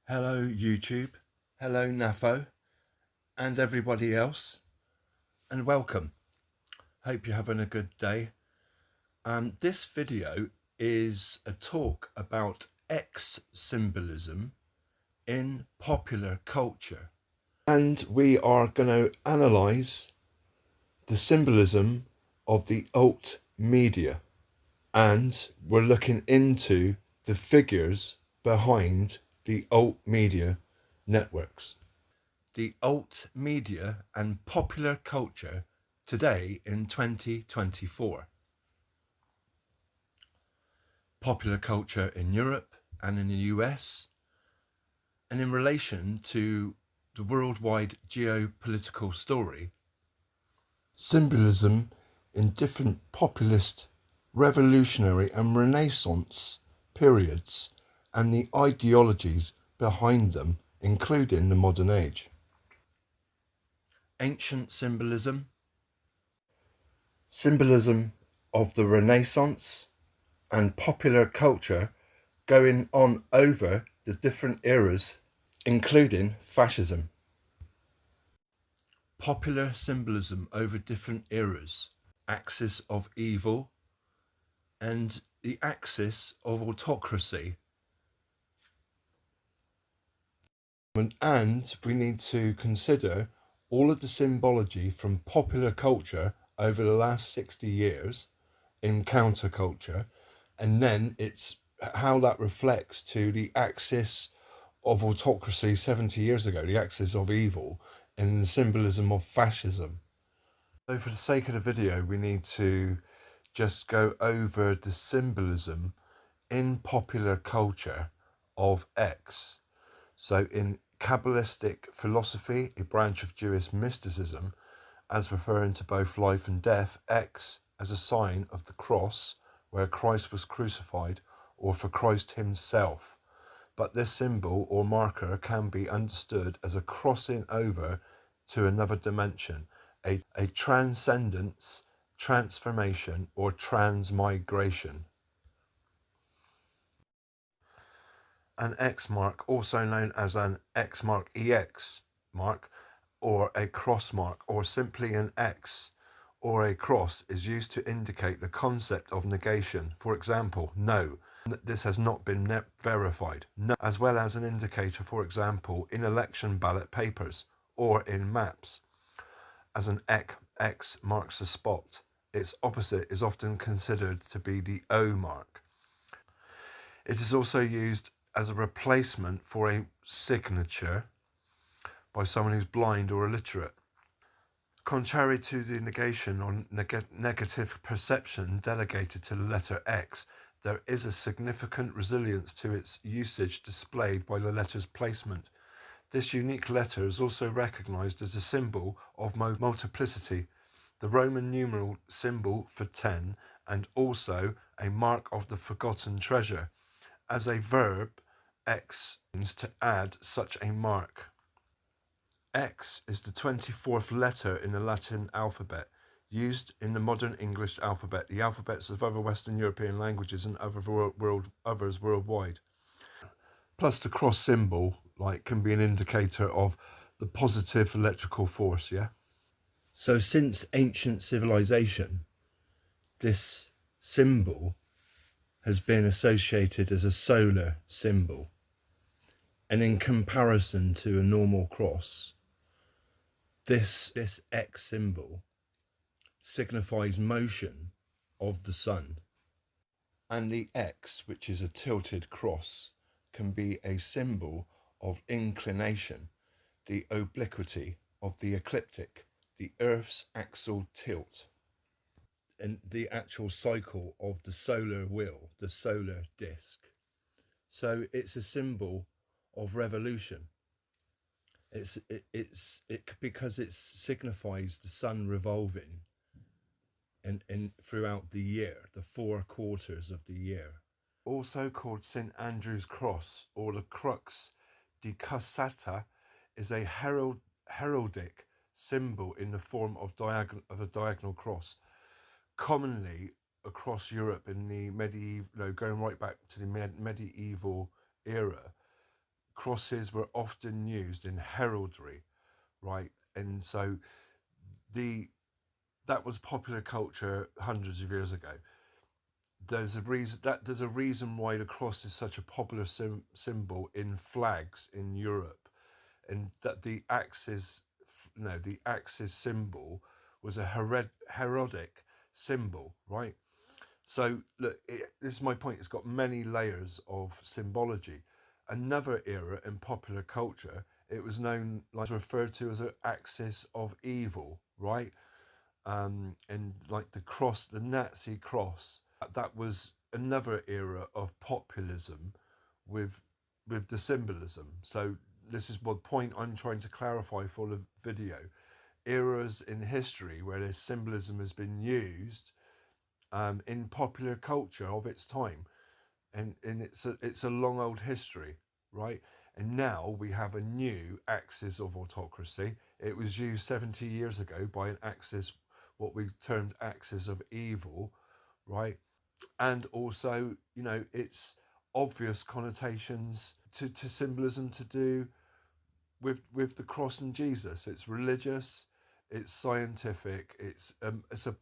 Hello YouTube, hello NAFO and everybody else, and welcome. Hope you're having a good day. This video is a talk about X symbolism in popular culture, and we are going to analyse the symbolism of the alt media, and we're looking into the figures behind the alt media networks. The alt media and popular culture today in 2024. Popular culture in Europe and in the US, and in relation to the worldwide geopolitical story. Symbolism in different populist, revolutionary and Renaissance periods, and the ideologies behind them, including the modern age. Ancient symbolism, symbolism of the Renaissance, and popular culture going on over the different eras, including fascism. Popular symbolism over different eras, axis of evil and the axis of autocracy. And we need to consider all of the symbology from popular culture over the last 60 years in counterculture, and then it's how that reflects to the axis of autocracy 70 years ago, the axis of evil, and the symbolism of fascism. So for the sake of the video, we need to just go over the symbolism in popular culture of X. So in Kabbalistic philosophy, a branch of Jewish mysticism, as referring to both life and death, X as a sign of the cross where Christ was crucified, or for Christ himself. But this symbol or marker can be understood as a crossing over to another dimension, a transcendence, transformation, or transmigration. An X mark, also known as an X mark EX mark, or a cross mark, or simply an X or a cross, is used to indicate the concept of negation. For example, no, this has not been verified, no, as well as an indicator, for example, in election ballot papers or in maps. As an X marks a spot, its opposite is often considered to be the O mark. It is also used as a replacement for a signature by someone who's blind or illiterate. Contrary to the negation or negative perception delegated to the letter X, there is a significant resilience to its usage displayed by the letter's placement. This unique letter is also recognized as a symbol of multiplicity, the Roman numeral symbol for 10, and also a mark of the forgotten treasure. As a verb, X means to add such a mark. X is the 24th letter in the Latin alphabet, used in the modern English alphabet, the alphabets of other Western European languages and others worldwide. Plus the cross symbol can be an indicator of the positive electrical force, yeah? So since ancient civilization, this symbol has been associated as a solar symbol. And in comparison to a normal cross, this X symbol signifies motion of the sun. And the X, which is a tilted cross, can be a symbol of inclination, the obliquity of the ecliptic, the Earth's axial tilt, and the actual cycle of the solar wheel, the solar disk. So it's a symbol of revolution. Because it signifies the sun revolving in throughout the year, the 4 quarters of the year. Also called St. Andrew's Cross, or the Crux di Cassata, is a heraldic symbol in the form of a diagonal cross. Commonly across Europe in the medieval, going right back to the medieval era, crosses were often used in heraldry, right? And so that was popular culture hundreds of years ago. There's a reason why the cross is such a popular symbol in flags in Europe, and that the axis symbol was a herodic symbol, right? So look, this is my point. It's got many layers of symbology. Another era in popular culture, it was known, like referred to as an axis of evil, right? And like the cross, the Nazi cross, that was another era of populism with the symbolism. So this is what point I'm trying to clarify for the video. Eras in history where this symbolism has been used in popular culture of its time, and it's a long old history, right? And now we have a new axis of autocracy. It was used 70 years ago by an axis, what we termed axis of evil, right? And also, it's obvious connotations to symbolism to do with the cross and Jesus. It's religious, it's scientific, it's a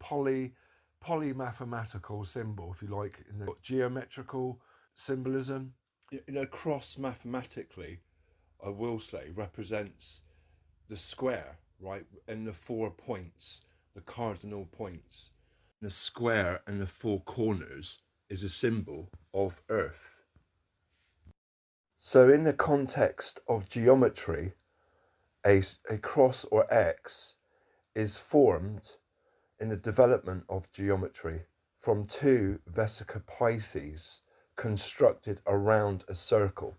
polymathematical symbol, if you like, in the geometrical symbolism. Cross mathematically, I will say, represents the square, right, and the 4 points, the cardinal points. The square and the 4 corners is a symbol of Earth. So in the context of geometry, a cross or X is formed in the development of geometry from 2 vesica Pisces constructed around a circle.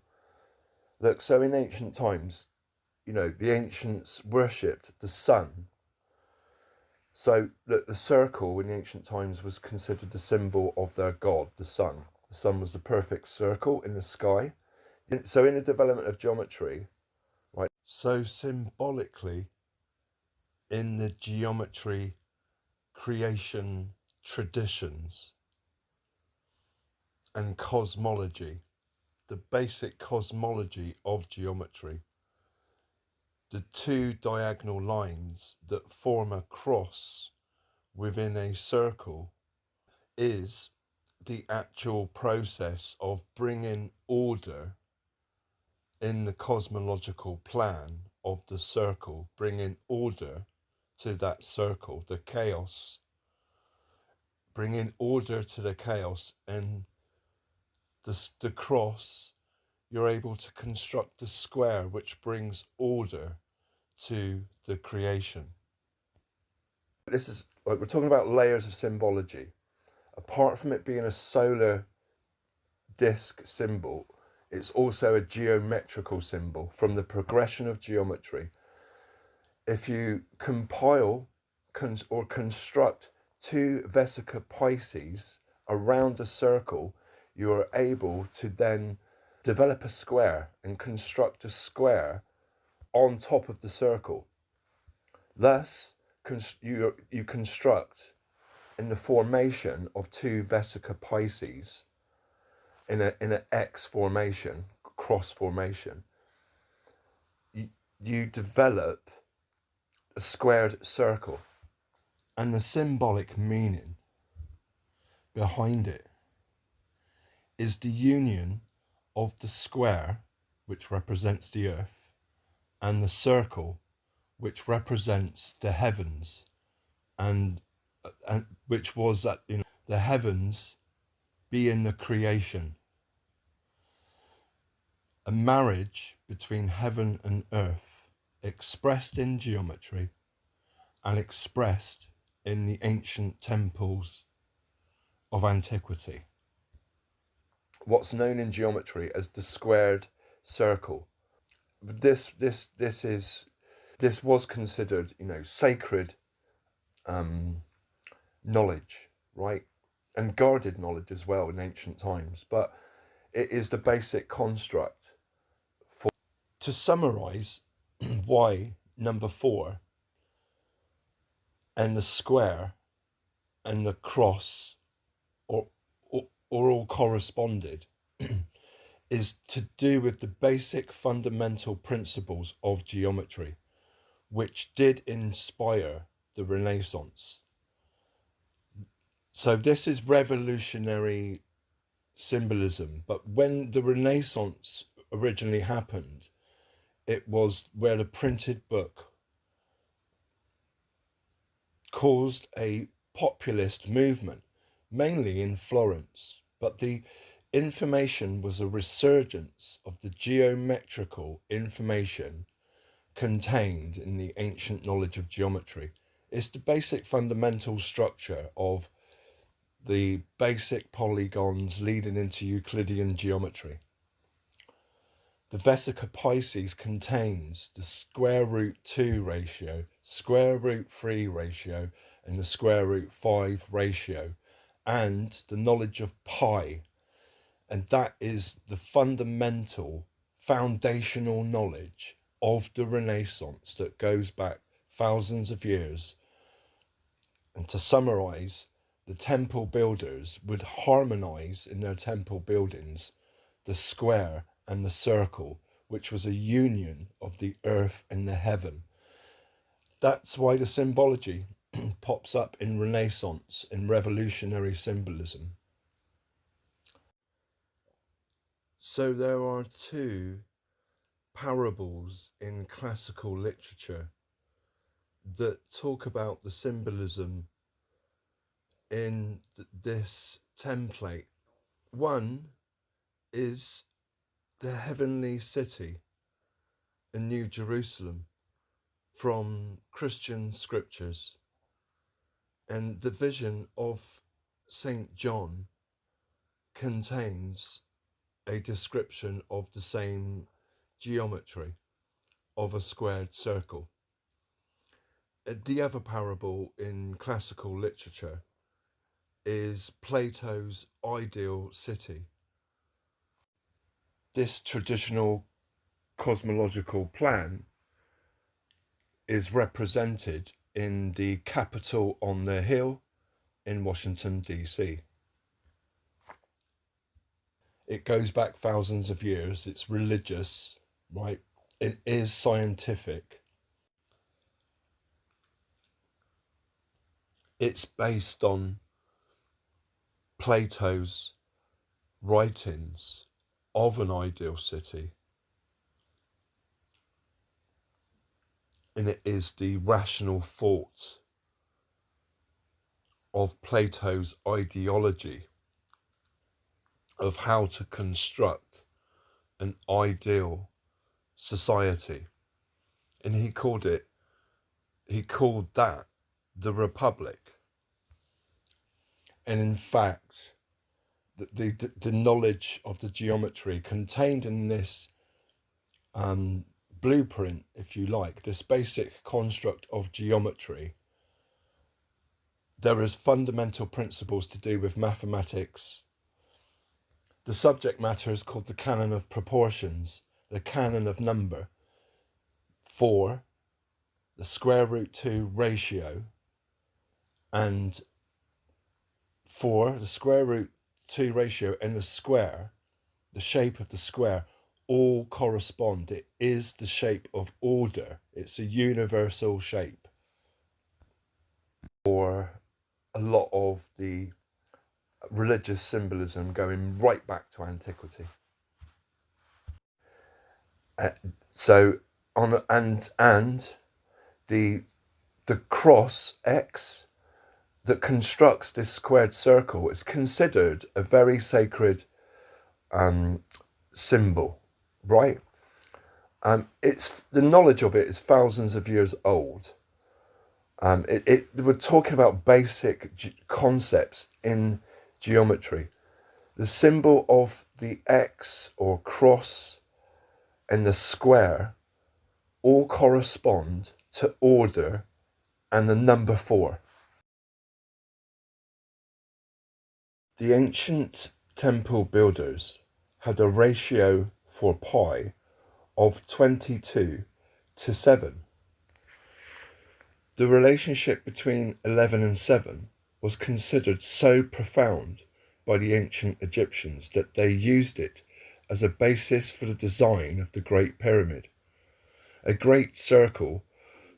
Look, so in ancient times, the ancients worshipped the sun. So look, the circle in the ancient times was considered the symbol of their god, the sun. The sun was the perfect circle in the sky. So in the development of geometry, right? So symbolically, in the geometry creation traditions and cosmology, the basic cosmology of geometry, the 2 diagonal lines that form a cross within a circle is the actual process of bringing order in the cosmological plan of the circle, bringing order to that circle, the chaos, bringing order to the chaos. And the cross, you're able to construct the square, which brings order to the creation. This is like, we're talking about layers of symbology. Apart from it being a solar disk symbol, it's also a geometrical symbol from the progression of geometry. If you compile or construct 2 vesica Pisces around a circle, you are able to then develop a square and construct a square on top of the circle. Thus, you construct in the formation of 2 vesica Pisces in an X formation, cross formation. You develop a squared circle, and the symbolic meaning behind it is the union of the square, which represents the earth, and the circle, which represents the heavens, and which was that the heavens being the creation, a marriage between heaven and earth, expressed in geometry and expressed in the ancient temples of antiquity. What's known in geometry as the squared circle. This was considered, sacred knowledge, right? And guarded knowledge as well in ancient times. But it is the basic construct. To summarize why number 4 and the square and the cross or all corresponded is to do with the basic fundamental principles of geometry, which did inspire the Renaissance. So this is revolutionary symbolism. But when the Renaissance originally happened, it was where the printed book caused a populist movement, mainly in Florence. But the information was a resurgence of the geometrical information contained in the ancient knowledge of geometry. It's the basic fundamental structure of the basic polygons leading into Euclidean geometry. The Vesica Pisces contains the square root 2 ratio, square root 3 ratio, and the square root 5 ratio, and the knowledge of pi. And that is the fundamental, foundational knowledge of the Renaissance that goes back thousands of years. And to summarize, the temple builders would harmonize in their temple buildings the square and the circle, which was a union of the earth and the heaven. That's why the symbology pops up in Renaissance and revolutionary symbolism. So there are two parables in classical literature that talk about the symbolism in this template. One is the heavenly city in New Jerusalem from Christian scriptures, and the vision of St. John contains a description of the same geometry of a squared circle. The other parable in classical literature is Plato's ideal city. This traditional cosmological plan is represented in the Capitol on the Hill in Washington, D.C. It goes back thousands of years. It's religious, right? It is scientific. It's based on Plato's writings of an ideal city. And it is the rational thought of Plato's ideology of how to construct an ideal society. And he called that the republic. And in fact, the knowledge of the geometry contained in this blueprint, if you like, this basic construct of geometry, there is fundamental principles to do with mathematics. The subject matter is called the canon of proportions, the canon of number, for the square root 2 ratio, and for the square root 2 ratio and the square, the shape of the square, all correspond. It is the shape of order. It's a universal shape for a lot of the religious symbolism going right back to antiquity. So on and the cross X that constructs this squared circle is considered a very sacred symbol, right? It's the knowledge of it is thousands of years old. We're talking about basic concepts in geometry. The symbol of the X or cross and the square all correspond to order and the number 4. The ancient temple builders had a ratio for pi of 22:7. The relationship between 11 and 7 was considered so profound by the ancient Egyptians that they used it as a basis for the design of the Great Pyramid. A great circle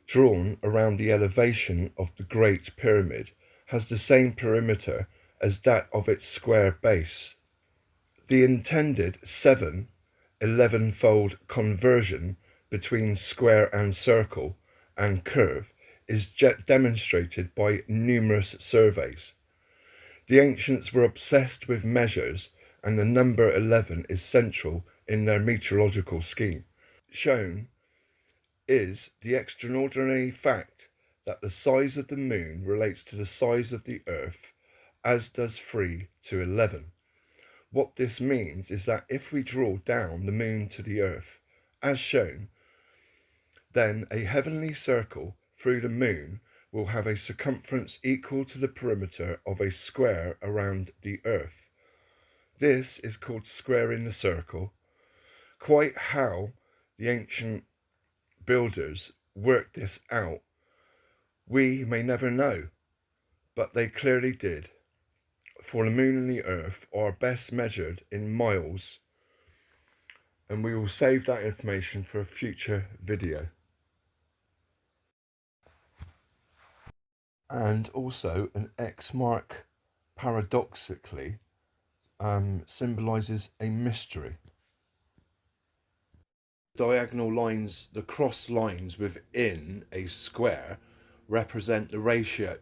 drawn around the elevation of the Great Pyramid has the same perimeter as that of its square base. The intended 11-fold conversion between square and circle and curve is demonstrated by numerous surveys. The ancients were obsessed with measures, and the number 11 is central in their meteorological scheme. Shown is the extraordinary fact that the size of the moon relates to the size of the earth, as does 3 to 11. What this means is that if we draw down the moon to the earth, as shown, then a heavenly circle through the moon will have a circumference equal to the perimeter of a square around the earth. This is called squaring the circle. Quite how the ancient builders worked this out, we may never know, but they clearly did. For the moon and the earth are best measured in miles, and we will save that information for a future video. And also an X mark, paradoxically, symbolizes a mystery. Diagonal lines, the cross lines within a square, represent the ratio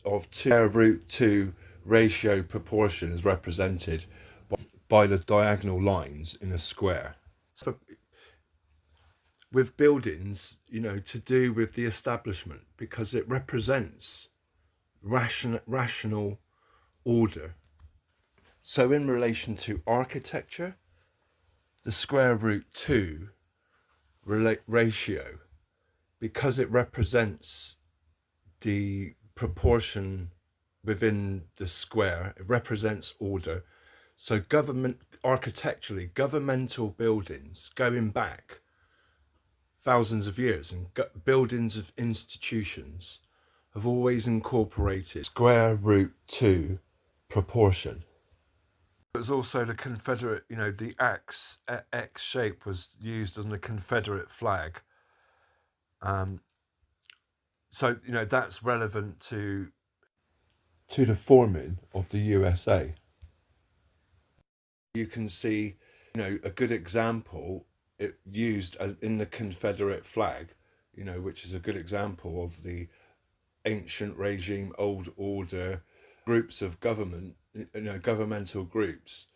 of square root 2 ratio proportion is represented by the diagonal lines in a square. So with buildings, to do with the establishment, because it represents rational order. So in relation to architecture, the square root 2 ratio, because it represents the proportion within the square, it represents order. So architecturally, governmental buildings going back thousands of years and buildings of institutions have always incorporated square root 2 proportion. It was also the Confederate, the X shape was used on the Confederate flag. So, that's relevant to the forming of the USA. You can see, a good example it used as in the Confederate flag, which is a good example of the ancient regime, old order, groups of government, governmental groups,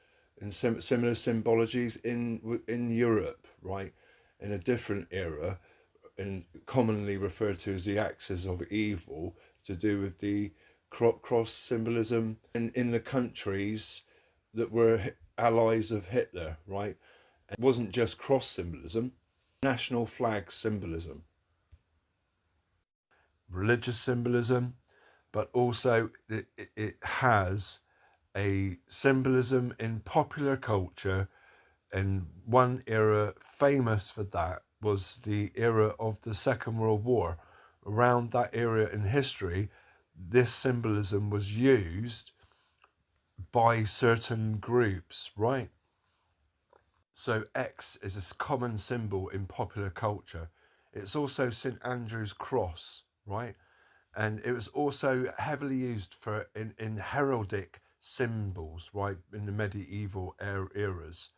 and similar symbologies in Europe, right, in a different era, and commonly referred to as the axis of evil, to do with the cross symbolism in the countries that were allies of Hitler, right? It wasn't just cross symbolism, national flag symbolism, religious symbolism, but also it has a symbolism in popular culture. And one era famous for that was the era of the Second World War. Around that era in history, this symbolism was used by certain groups, right? So X is a common symbol in popular culture. It's also St. Andrew's cross, right? And it was also heavily used in heraldic symbols, right, in the medieval eras.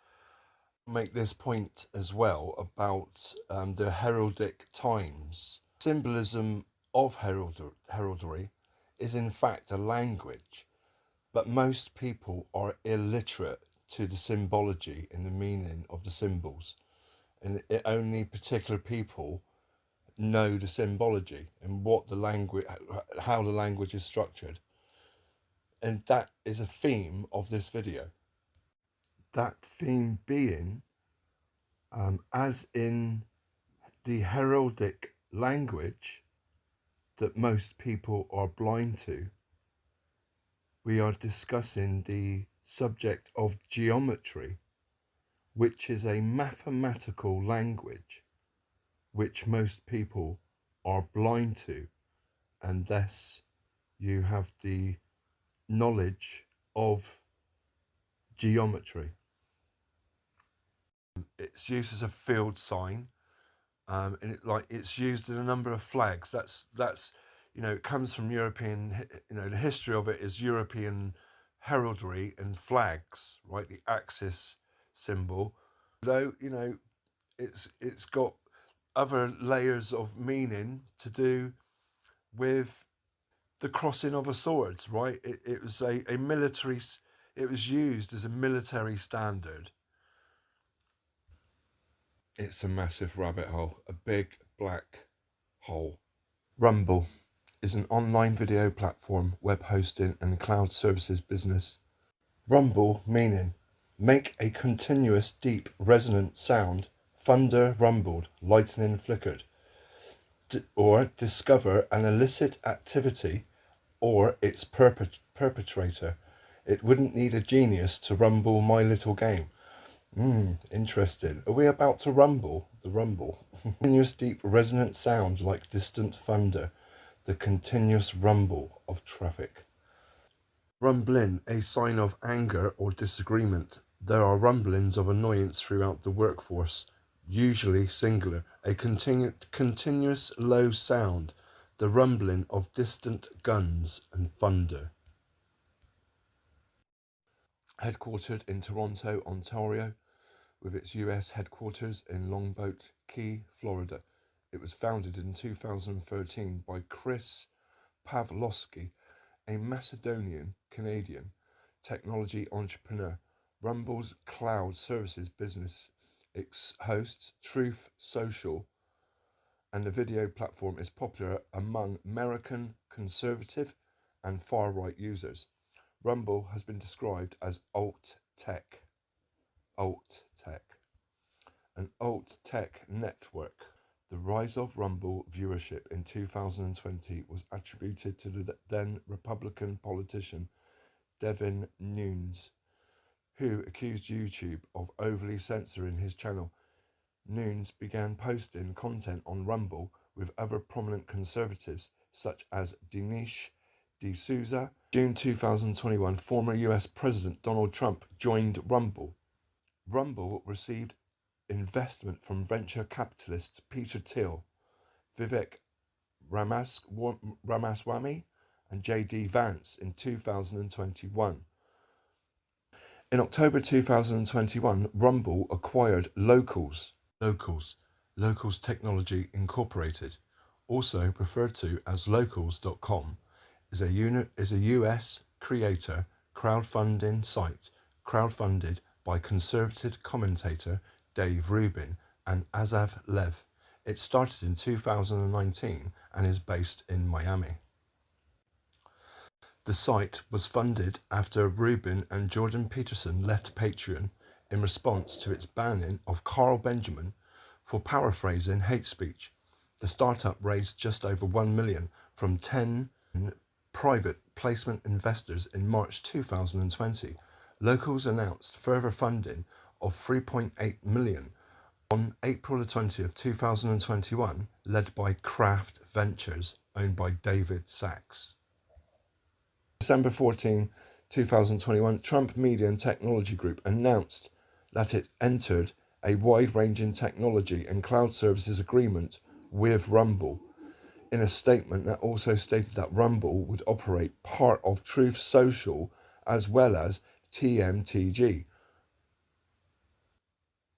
Make this point as well about the heraldic times. Symbolism of heraldry is in fact a language, but most people are illiterate to the symbology and the meaning of the symbols, and only particular people know the symbology and what the language, how the language is structured. And that is a theme of this video. That theme being, as in the heraldic language that most people are blind to, we are discussing the subject of geometry, which is a mathematical language which most people are blind to, and thus you have the knowledge of geometry. It's used as a field sign, and it's used in a number of flags. That's it comes from European. The history of it is European heraldry and flags, right? The axis symbol, though it's got other layers of meaning to do with the crossing of a sword, right? It was a military. It was used as a military standard. It's a massive rabbit hole, a big black hole. Rumble is an online video platform, web hosting, and cloud services business. Rumble meaning make a continuous, deep, resonant sound. Thunder rumbled, lightning flickered. Or discover an illicit activity or its perpetrator. It wouldn't need a genius to rumble my little game. Interesting. Are we about to rumble? The rumble. Continuous deep resonant sound like distant thunder. The continuous rumble of traffic. Rumbling, a sign of anger or disagreement. There are rumblings of annoyance throughout the workforce, usually singular. A continuous low sound. The rumbling of distant guns and thunder. Headquartered in Toronto, Ontario, with its US headquarters in Longboat Key, Florida. It was founded in 2013 by Chris Pavlovsky, a Macedonian Canadian technology entrepreneur. Rumble's cloud services business hosts Truth Social, and the video platform is popular among American conservative and far-right users. Rumble has been described as alt-tech, an alt-tech network. The rise of Rumble viewership in 2020 was attributed to the then Republican politician Devin Nunes, who accused YouTube of overly censoring his channel. Nunes began posting content on Rumble with other prominent conservatives such as Dinesh D'Souza. June 2021, former US President Donald Trump joined Rumble. Rumble received investment from venture capitalists Peter Thiel, Vivek Ramaswamy, and J.D. Vance in 2021. In October 2021, Rumble acquired Locals Technology Incorporated, also referred to as Locals.com, is a US creator crowdfunding site crowdfunded by conservative commentator Dave Rubin and Azav Lev. It started in 2019 and is based in Miami. The site was funded after Rubin and Jordan Peterson left Patreon in response to its banning of Carl Benjamin for paraphrasing hate speech. The startup raised just over $1 million from 10 private placement investors in March 2020. Locals announced further funding of $3.8 million on April 20th, 2021, led by Craft Ventures, owned by David Sachs. December 14, 2021, Trump Media and Technology Group announced that it entered a wide-ranging technology and cloud services agreement with Rumble, in a statement that also stated that Rumble would operate part of Truth Social as well as TMTG.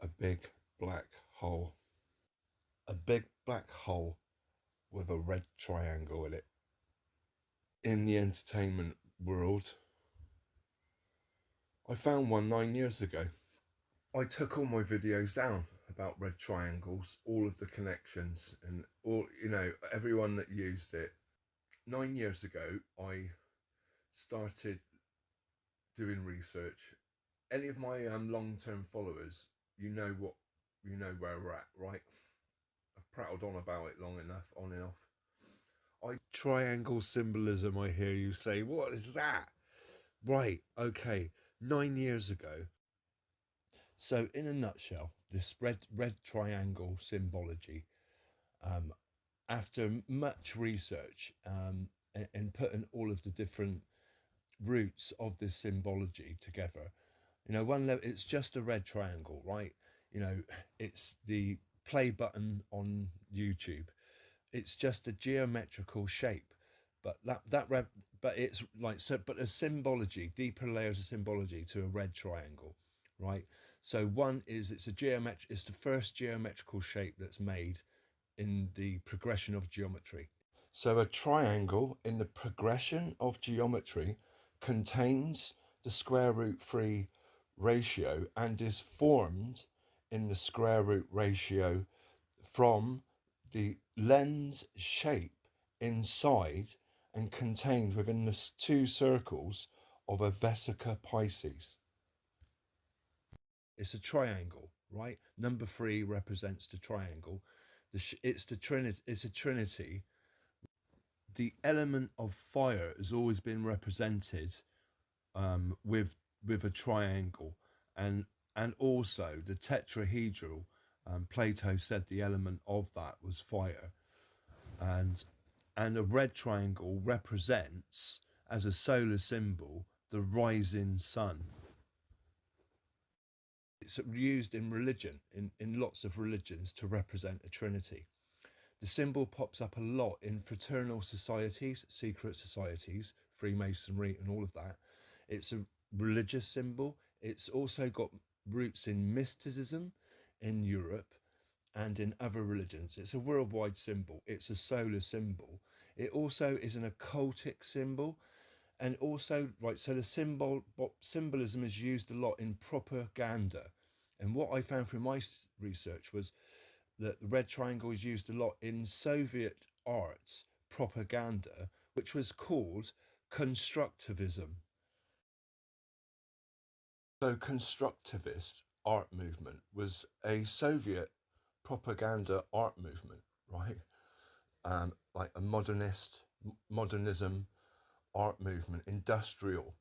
A big black hole. A big black hole with a red triangle in it. In the entertainment world, I found one 9 years ago. I took all my videos down about red triangles, all of the connections, and all, everyone that used it. 9 years ago, I started doing research. Any of my long-term followers, you know where we're at, right? I've prattled on about it long enough, on and off. Triangle symbolism, I hear you say. What is that? Right, okay. 9 years ago. So, in a nutshell, this red triangle symbology, after much research and putting all of the different roots of this symbology together, one level, it's just a red triangle, right? it's the play button on YouTube. It's just a geometrical shape, but but it's like so. But a symbology, deeper layers of symbology to a red triangle, right? So one is it's the first geometrical shape that's made in the progression of geometry. So a triangle in the progression of geometry contains the square root 3 ratio and is formed in the square root ratio from the lens shape inside and contained within the two circles of a vesica Pisces. It's a triangle, right? Number 3 represents the triangle. It's a trinity. The element of fire has always been represented with a triangle, and also the tetrahedral. Plato said the element of that was fire, and a red triangle represents, as a solar symbol, the rising sun. It's used in religion, in lots of religions, to represent a trinity. The symbol pops up a lot in fraternal societies, secret societies, Freemasonry, and all of that. It's a religious symbol. It's also got roots in mysticism in Europe and in other religions. It's a worldwide symbol. It's a solar symbol. It also is an occultic symbol. And also, right, so symbolism is used a lot in propaganda. And what I found through my research was that the red triangle is used a lot in Soviet art propaganda, which was called constructivism. So, constructivist art movement was a Soviet propaganda art movement, right? Like a modernism art movement, industrial,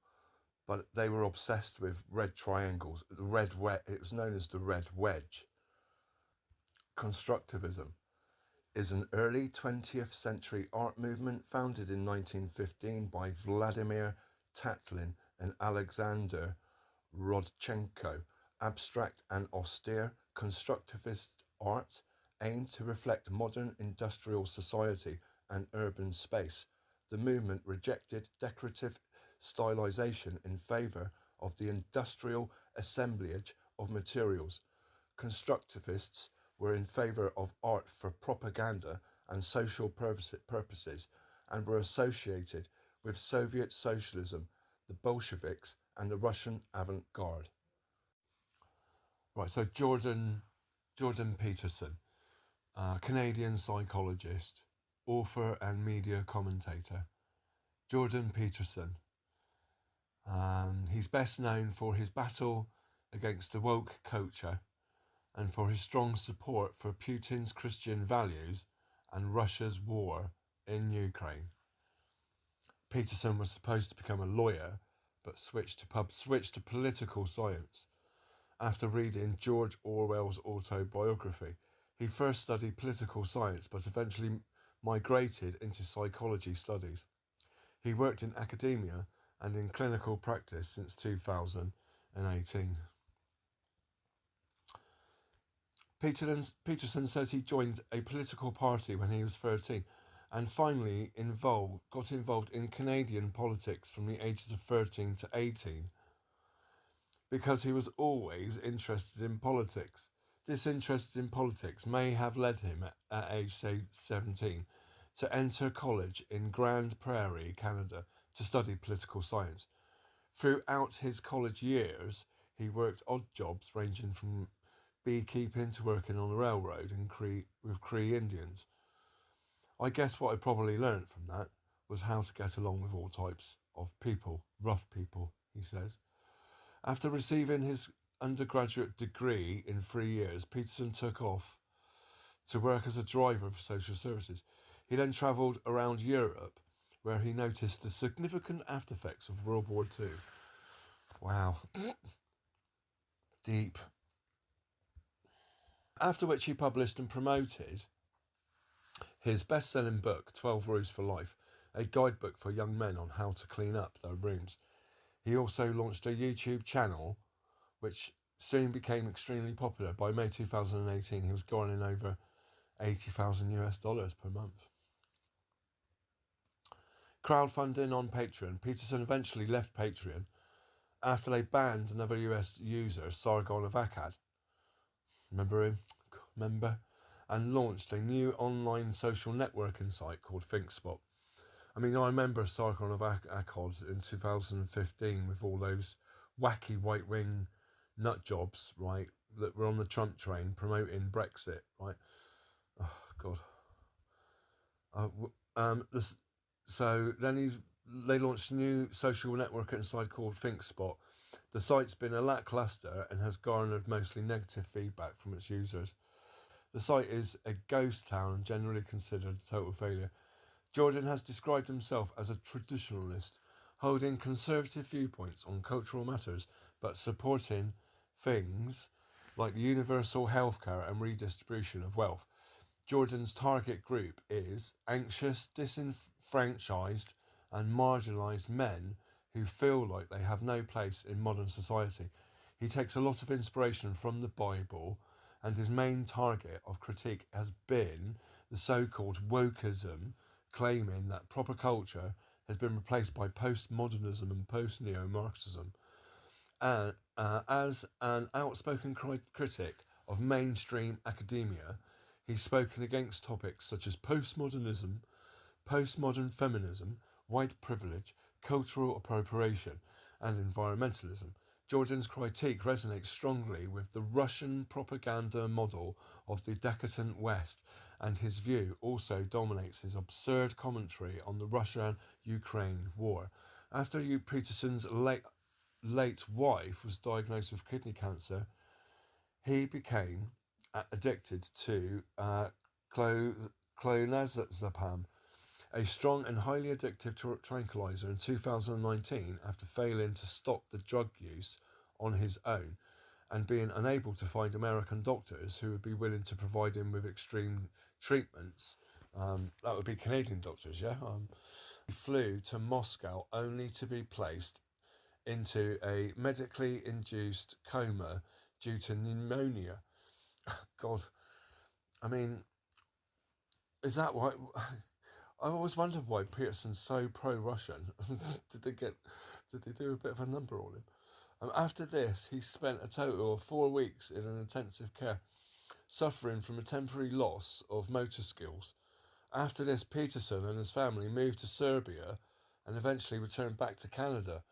but they were obsessed with red triangles. It was known as the red wedge. Constructivism is an early 20th century art movement founded in 1915 by Vladimir Tatlin and Alexander Rodchenko. Abstract and austere constructivist art aimed to reflect modern industrial society and urban space. The movement rejected decorative stylization in favor of the industrial assemblage of materials. Constructivists were in favor of art for propaganda and social purposes and were associated with Soviet socialism, the Bolsheviks, and the Russian avant-garde. Right, so Jordan Peterson, Canadian psychologist, author and media commentator. Jordan Peterson. He's best known for his battle against the woke culture and for his strong support for Putin's Christian values and Russia's war in Ukraine. Peterson was supposed to become a lawyer, but switched to political science. After reading George Orwell's autobiography, he first studied political science, but eventually migrated into psychology studies. He worked in academia and in clinical practice since 2018. Peterson says he joined a political party when he was 13 and finally got involved in Canadian politics from the ages of 13 to 18 because he was always interested in politics. This interest in politics may have led him at age, say, 17 to enter college in Grande Prairie, Canada, to study political science. Throughout his college years, he worked odd jobs ranging from beekeeping to working on a railroad with Cree Indians. I guess what I probably learnt from that was how to get along with all types of people, rough people, he says. After receiving his undergraduate degree in 3 years, Peterson took off to work as a driver for social services. He then travelled around Europe, where he noticed the significant aftereffects of World War II. Wow. Deep. After which he published and promoted his best-selling book, 12 Rules for Life, a guidebook for young men on how to clean up their rooms. He also launched a YouTube channel which soon became extremely popular. By May 2018, he was garnering over $80,000 per month. Crowdfunding on Patreon. Peterson eventually left Patreon after they banned another US user, Sargon of Akkad. Remember him? Remember? And launched a new online social networking site called ThinkSpot. I mean, I remember Sargon of Akkad in 2015 with all those wacky right-wing nut jobs, right, that were on the Trump train promoting Brexit, right? Oh, God. So then they launched a new social networking site called ThinkSpot. The site's been a lackluster and has garnered mostly negative feedback from its users. The site is a ghost town and generally considered a total failure. Jordan has described himself as a traditionalist, holding conservative viewpoints on cultural matters, but supporting things like universal healthcare and redistribution of wealth. Jordan's target group is anxious, disenfranchised, and marginalised men who feel like they have no place in modern society. He takes a lot of inspiration from the Bible, and his main target of critique has been the so-called wokeism, claiming that proper culture has been replaced by postmodernism and post-neo-Marxism. As an outspoken critic of mainstream academia, he's spoken against topics such as postmodernism, postmodern feminism, white privilege, cultural appropriation, and environmentalism. Jordan's critique resonates strongly with the Russian propaganda model of the decadent West, and his view also dominates his absurd commentary on the Russia-Ukraine war. After Peterson's late wife was diagnosed with kidney cancer, he became addicted to clonazepam, a strong and highly addictive tranquilizer, in 2019 after failing to stop the drug use on his own and being unable to find American doctors who would be willing to provide him with extreme treatments. That would be Canadian doctors, yeah? He flew to Moscow only to be placed into a medically induced coma due to pneumonia. God, I mean, is that why? I always wondered why Peterson's so pro-Russian. Did they do a bit of a number on him? After this, he spent a total of 4 weeks in an intensive care, suffering from a temporary loss of motor skills. After this, Peterson and his family moved to Serbia and eventually returned back to Canada.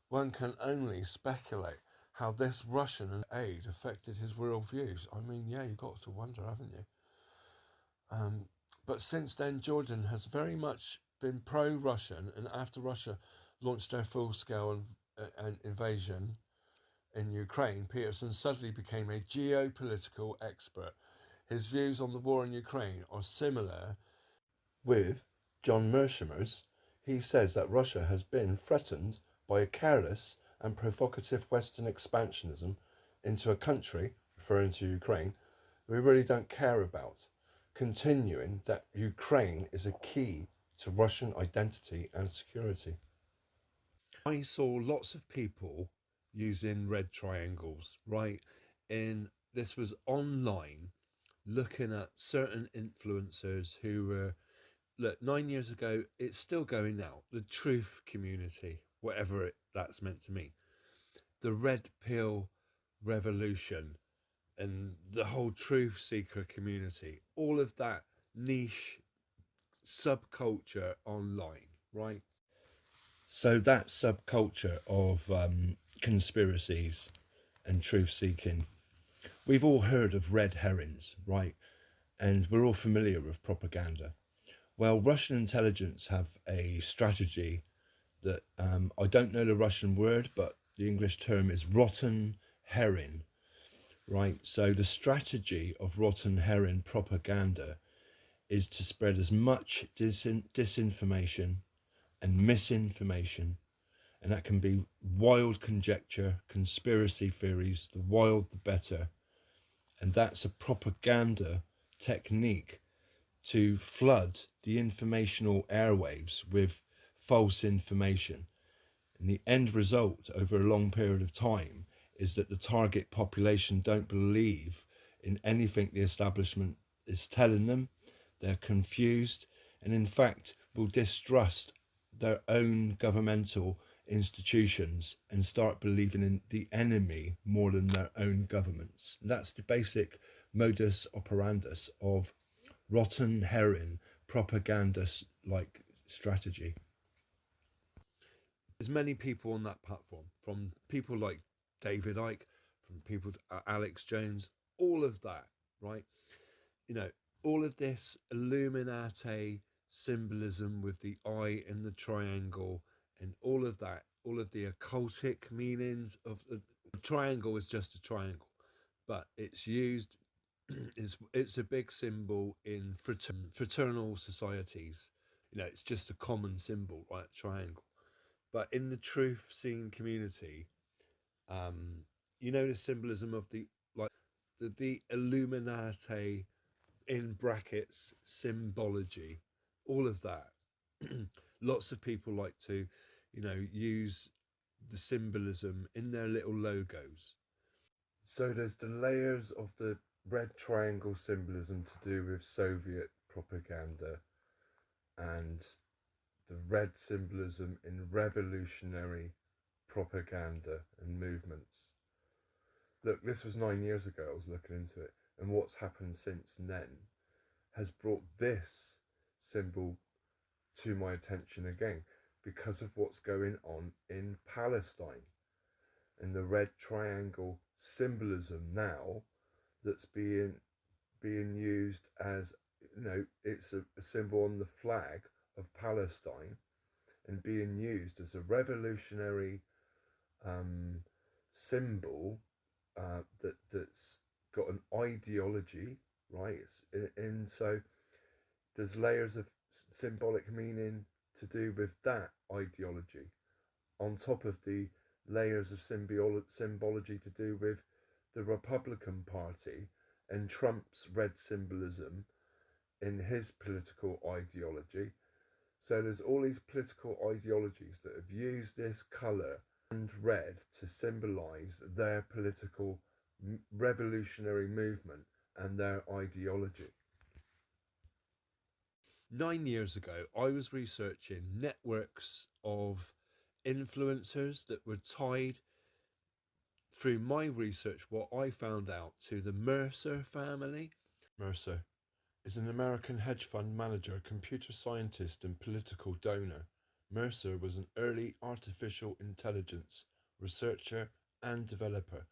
One can only speculate how this Russian aid affected his worldviews. I mean, yeah, you've got to wonder, haven't you? But since then, Jordan has very much been pro-Russian, and after Russia launched their full-scale invasion in Ukraine, Peterson suddenly became a geopolitical expert. His views on the war in Ukraine are similar with John Mearsheimer's. He says that Russia has been threatened by a careless and provocative Western expansionism into a country, referring to Ukraine, we really don't care about, continuing that Ukraine is a key to Russian identity and security. I saw lots of people using red triangles, right? This was online, looking at certain influencers who were, look, 9 years ago, it's still going now. The truth community, whatever that's meant to mean, the red pill revolution, and the whole truth seeker community, all of that niche subculture online, right? So that subculture of conspiracies and truth seeking, we've all heard of red herrings, right? And we're all familiar with propaganda. Well, Russian intelligence have a strategy that I don't know the Russian word, but the English term is rotten herring, right? So the strategy of rotten herring propaganda is to spread as much disinformation and misinformation, and that can be wild conjecture, conspiracy theories, the wild the better, and that's a propaganda technique to flood the informational airwaves with false information. And the end result over a long period of time is that the target population don't believe in anything the establishment is telling them. They're confused and, in fact, will distrust their own governmental institutions and start believing in the enemy more than their own governments. That's the basic modus operandus of rotten herring propaganda like strategy. There's many people on that platform, from people like David Icke, from people Alex Jones, all of that, right? You know, all of this Illuminati symbolism with the eye and the triangle and all of that, all of the occultic meanings of the triangle is just a triangle, but it's used. It's a big symbol in fraternal societies. You know, it's just a common symbol, right? Triangle. But in the truth seeing community, um, you know the symbolism of the like the Illuminati in brackets symbology, all of that. Lots of people like to, you know, use the symbolism in their little logos. So there's the layers of the red triangle symbolism to do with Soviet propaganda, and the red symbolism in revolutionary propaganda and movements. Look, this was 9 years ago, I was looking into it, and what's happened since then has brought this symbol to my attention again because of what's going on in Palestine and the red triangle symbolism now that's being used as, you know, it's a symbol on the flag of Palestine and being used as a revolutionary symbol that's got an ideology, right? And so there's layers of symbolic meaning to do with that ideology on top of the layers of symbology to do with the Republican Party and Trump's red symbolism in his political ideology. So there's all these political ideologies that have used this colour and red to symbolise their political revolutionary movement and their ideology. 9 years ago, I was researching networks of influencers that were tied through my research, what I found out, to the Mercer family. Mercer is an American hedge fund manager, computer scientist, and political donor. Mercer was an early artificial intelligence researcher and developer,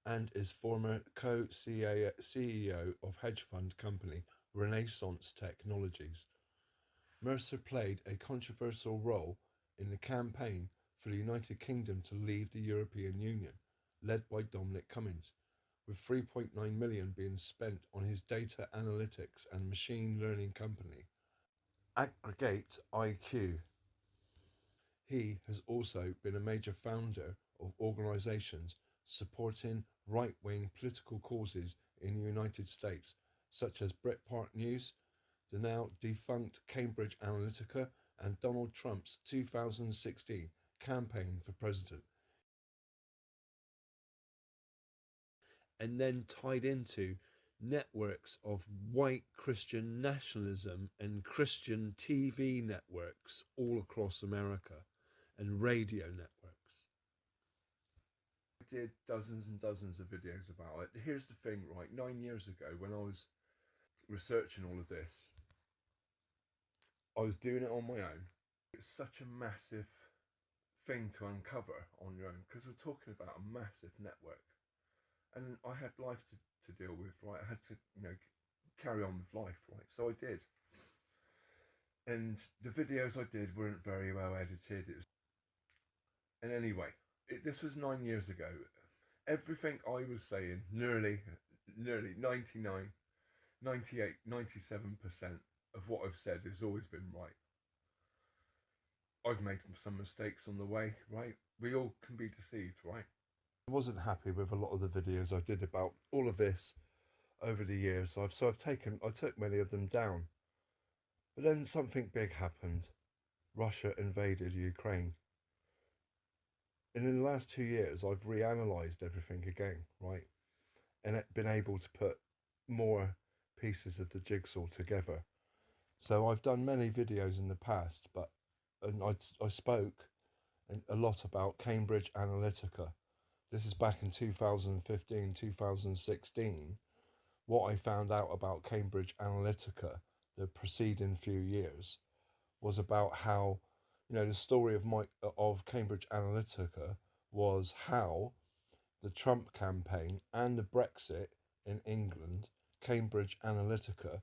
and is former co-CEO of hedge fund company Renaissance Technologies. Mercer played a controversial role in the campaign for the United Kingdom to leave the European Union, led by Dominic Cummings, with 3.9 million being spent on his data analytics and machine learning company, Aggregate IQ. He has also been a major founder of organisations supporting right-wing political causes in the United States, such as Breitbart News, the now defunct Cambridge Analytica, and Donald Trump's 2016 campaign for president. And then tied into networks of white Christian nationalism and Christian TV networks all across America and radio networks. I did dozens and dozens of videos about it. Here's the thing, right? 9 years ago, when I was researching all of this, I was doing it on my own. It's such a massive thing to uncover on your own because we're talking about a massive network. And I had life to deal with, right? I had to, you know, carry on with life, right? So I did. And the videos I did weren't very well edited. And anyway, this was 9 years ago. Everything I was saying, nearly 99, 98, 97% of what I've said has always been right. I've made some mistakes on the way, right? We all can be deceived, right? I wasn't happy with a lot of the videos I did about all of this over the years. I took many of them down. But then something big happened. Russia invaded Ukraine. And in the last 2 years, I've reanalyzed everything again, right? And been able to put more pieces of the jigsaw together. So I've done many videos in the past, and I spoke a lot about Cambridge Analytica. This is back in 2015, 2016. What I found out about Cambridge Analytica the preceding few years was about how, the story of Cambridge Analytica was how the Trump campaign and the Brexit in England, Cambridge Analytica,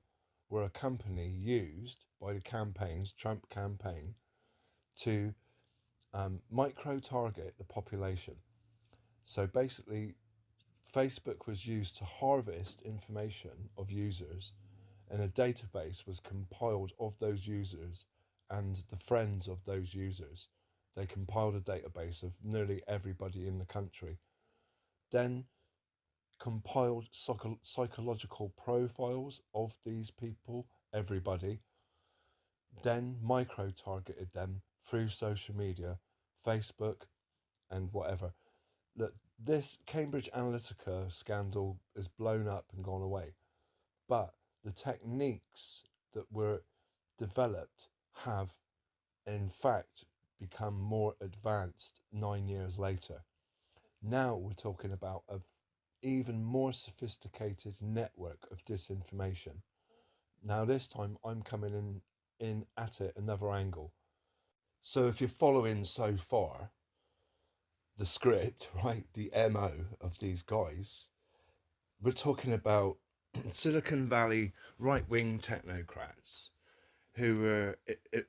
were a company used by the Trump campaign, to micro target the population. So basically, Facebook was used to harvest information of users, and a database was compiled of those users and the friends of those users. They compiled a database of nearly everybody in the country, then compiled psychological profiles of these people, everybody, then micro targeted them through social media, Facebook, and whatever. Look, this Cambridge Analytica scandal is blown up and gone away, but the techniques that were developed have, in fact, become more advanced 9 years later. Now we're talking about a even more sophisticated network of disinformation. Now this time I'm coming in at it another angle. So if you're following so far the script, right, the MO of these guys, we're talking about Silicon Valley right-wing technocrats who were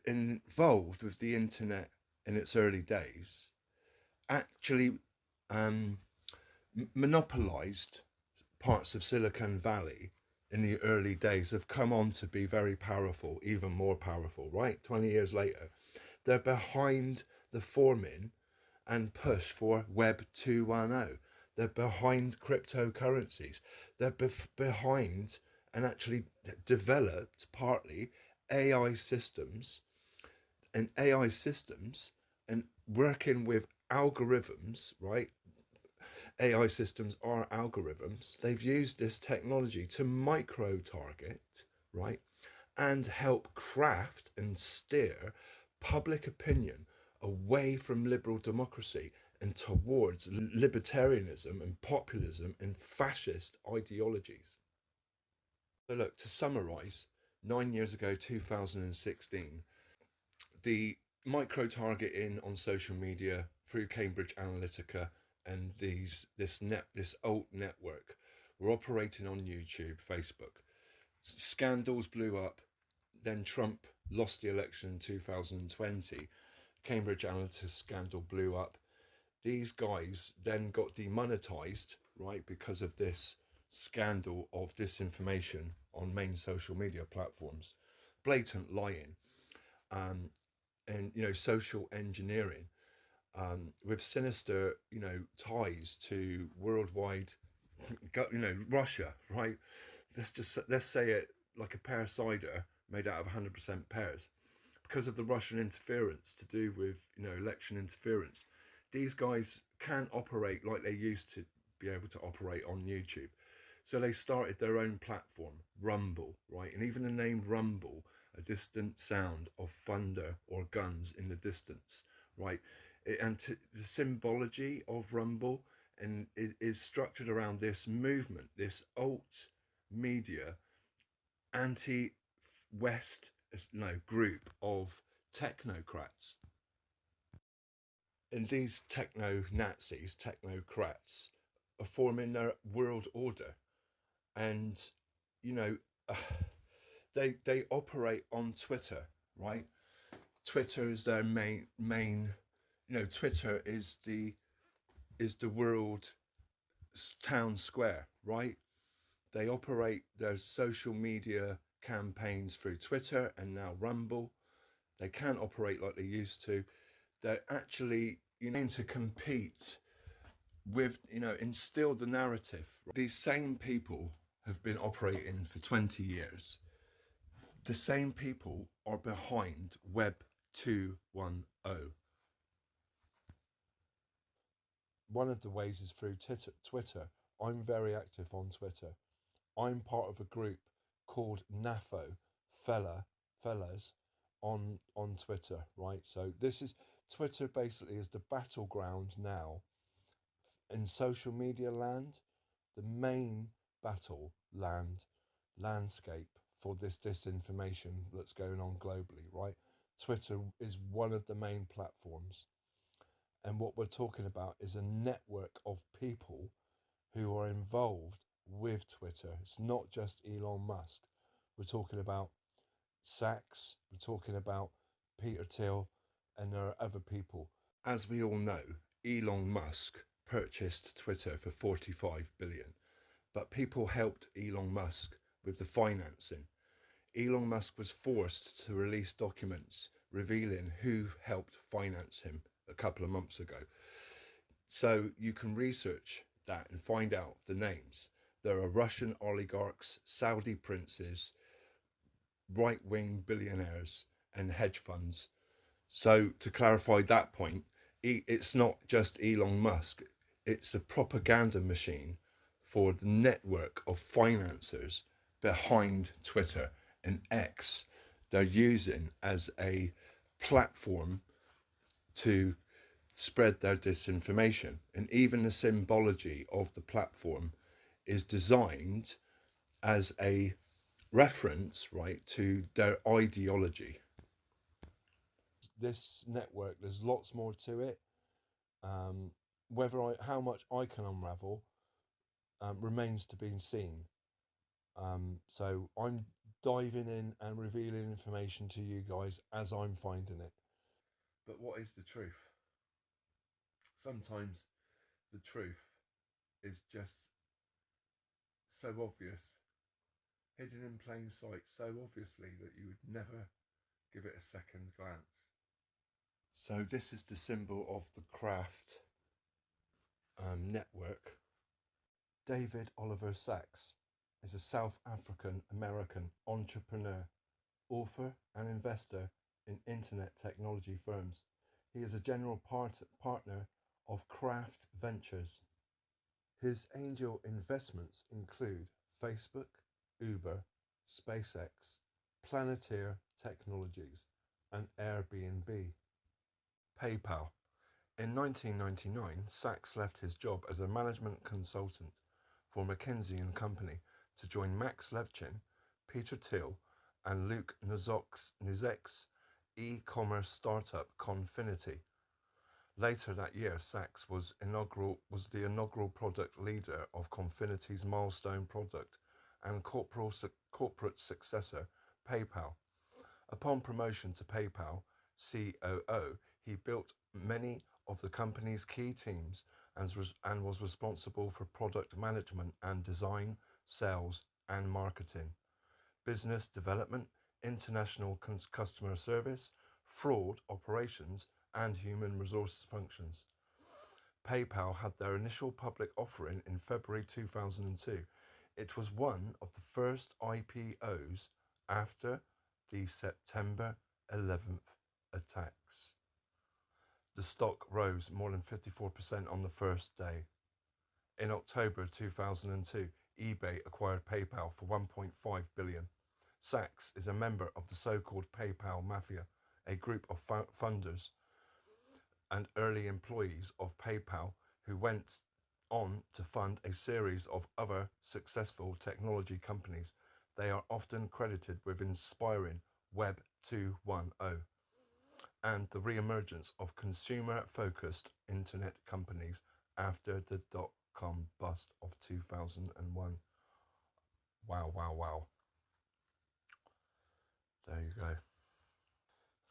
involved with the internet in its early days, actually monopolized parts of Silicon Valley in the early days, have come on to be very powerful, even more powerful, right? 20 years later, they're behind the forming and push for Web 2.10. They're behind cryptocurrencies. They're behind and actually developed partly AI systems and working with algorithms, right? AI systems are algorithms. They've used this technology to micro target, right? And help craft and steer public opinion away from liberal democracy and towards libertarianism and populism and fascist ideologies. So, look, to summarize, 9 years ago, 2016, the micro targeting on social media through Cambridge Analytica and this alt network were operating on YouTube, Facebook. Scandals blew up. Then Trump lost the election in 2020. Cambridge Analytica scandal blew up. These guys then got demonetized, right, because of this scandal of disinformation on main social media platforms, blatant lying, and social engineering, with sinister ties to worldwide, Russia, right? Let's say it like a pear cider made out of 100% pears, because of the Russian interference to do with election interference. These guys can't operate like they used to be able to operate on YouTube. So they started their own platform, Rumble, right? And even the name Rumble, a distant sound of thunder or guns in the distance, right? The symbology of Rumble and is structured around this movement, this alt media, anti-West group of technocrats. And these techno-Nazis, technocrats, are forming their world order. And, you know, they operate on Twitter, right? Twitter is their main. Twitter is the world town square, right? They operate their social media campaigns through Twitter and now Rumble. They can't operate like they used to. They're actually, to compete with, instill the narrative. These same people have been operating for 20 years. The same people are behind Web 2.10. one of the ways is through Twitter. I'm very active on Twitter. I'm part of a group called NAFO, fellas, on Twitter, right? So this is Twitter basically is the battleground now in social media land, the main battle landscape for this disinformation that's going on globally, right? Twitter is one of the main platforms. And what we're talking about is a network of people who are involved with Twitter. It's not just Elon Musk. We're talking about Sachs, we're talking about Peter Thiel, and there are other people. As we all know, Elon Musk purchased Twitter for 45 billion, but people helped Elon Musk with the financing. Elon Musk was forced to release documents revealing who helped finance him a couple of months ago. So you can research that and find out the names. There are Russian oligarchs, Saudi princes, right wing billionaires, and hedge funds. So to clarify that point, it's not just Elon Musk, it's a propaganda machine for the network of financiers behind Twitter and X. They're using as a platform to spread their disinformation. And even the symbology of the platform is designed as a reference, right, to their ideology. This network, there's lots more to it. Um, how much I can unravel remains to be seen. So I'm diving in and revealing information to you guys as I'm finding it. But what is the truth? Sometimes the truth is just so obvious, hidden in plain sight, so obviously that you would never give it a second glance. So this is the symbol of the craft network. David Oliver Sachs is a South African American entrepreneur, author, and investor in internet technology firms. He is a general partner of Craft Ventures. His angel investments include Facebook, Uber, SpaceX, Planeteer Technologies, and Airbnb. PayPal. In 1999, Sachs left his job as a management consultant for McKinsey and Company to join Max Levchin, Peter Thiel, and Luke Nuzek's e-commerce startup Confinity. Later that year, Sachs was the inaugural product leader of Confinity's milestone product and corporate successor, PayPal. Upon promotion to PayPal COO, he built many of the company's key teams and was responsible for product management and design, sales, and marketing, business development, international customer service, fraud operations, and human resources functions. PayPal had their initial public offering in February 2002. It was one of the first IPOs after the September 11th attacks. The stock rose more than 54% on the first day. In October 2002, eBay acquired PayPal for $1.5 billion. Sachs is a member of the so-called PayPal Mafia, a group of funders and early employees of PayPal who went on to fund a series of other successful technology companies. They are often credited with inspiring Web 2.1 and the re-emergence of consumer-focused internet companies after the dot-com bust of 2001. Wow, wow, wow. There you go.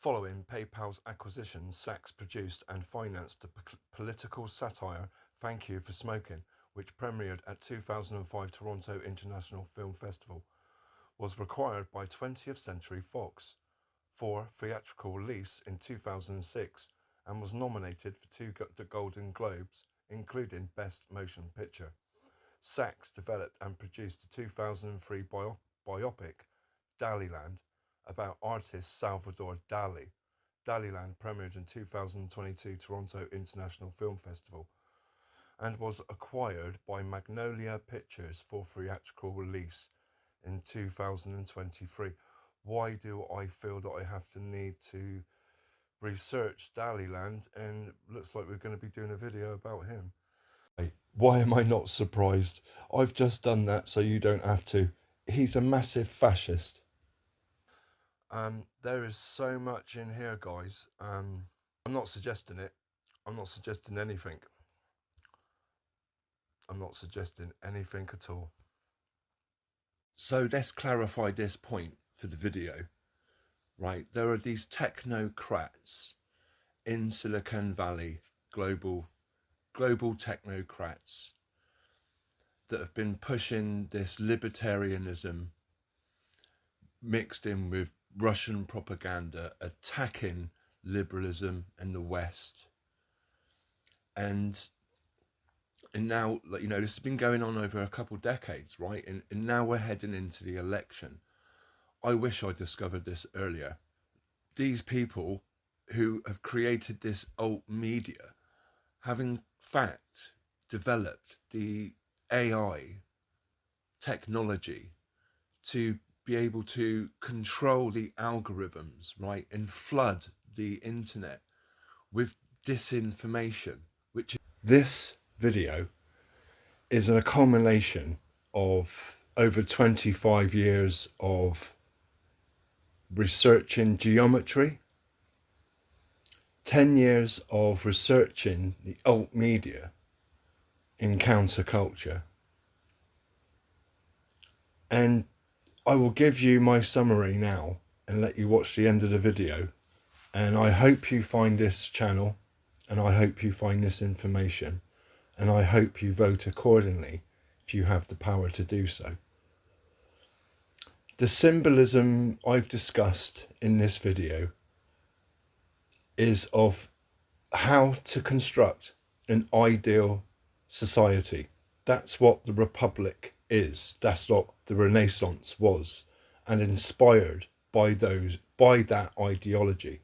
Following PayPal's acquisition, Sachs produced and financed the political satire Thank You for Smoking, which premiered at 2005 Toronto International Film Festival, was required by 20th Century Fox for theatrical release in 2006 and was nominated for 2 Golden Globes, including Best Motion Picture. Sachs developed and produced the 2003 biopic Daliland about artist Salvador Dali. Daliland premiered in 2022 Toronto International Film Festival. and was acquired by Magnolia Pictures for theatrical release in 2023. Why do I feel that I have to need to research Daliland, and it looks like we're going to be doing a video about him? Why am I not surprised? I've just done that so you don't have to. He's a massive fascist. There is so much in here, guys. I'm not suggesting it. I'm not suggesting anything. I'm not suggesting anything at all. So let's clarify this point for the video, right? There are these technocrats in Silicon Valley, global technocrats that have been pushing this libertarianism mixed in with Russian propaganda, attacking liberalism in the West. And now, you know, this has been going on over a couple decades, right? And now we're heading into the election. I wish I discovered this earlier. These people who have created this alt media have in fact developed the AI technology to be able to control the algorithms, right, and flood the internet with disinformation, which this video is a culmination of over 25 years of researching geometry, 10 years of researching the alt media in counterculture. And I will give you my summary now and let you watch the end of the video. And I hope you find this channel, and I hope you find this information, and I hope you vote accordingly if you have the power to do so. The symbolism I've discussed in this video is of how to construct an ideal society. That's what the Republic is. That's what the Renaissance was, and inspired by that ideology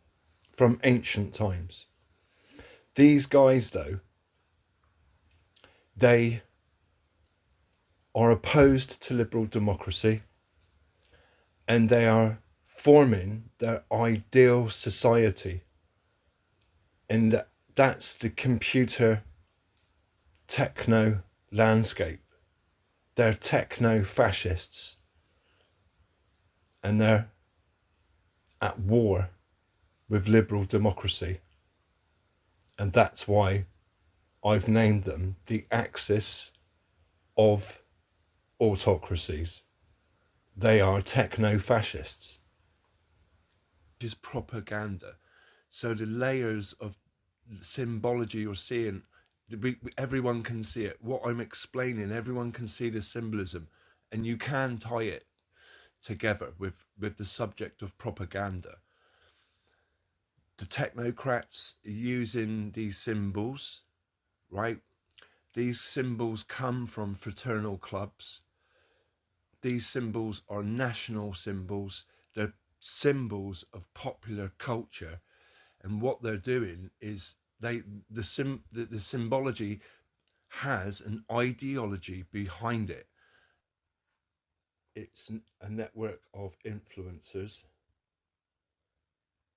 from ancient times. These guys, though, they are opposed to liberal democracy, and they are forming their ideal society. And that's the computer techno landscape. They're techno fascists, and they're at war with liberal democracy. And that's why I've named them the axis of autocracies. They are techno fascists. It is propaganda. So the layers of symbology you're seeing, everyone can see it. What I'm explaining, everyone can see the symbolism, and you can tie it together with the subject of propaganda. The technocrats using these symbols, right? These symbols come from fraternal clubs. These symbols are national symbols. They're symbols of popular culture. And what they're doing is the symbology has an ideology behind it. It's a network of influencers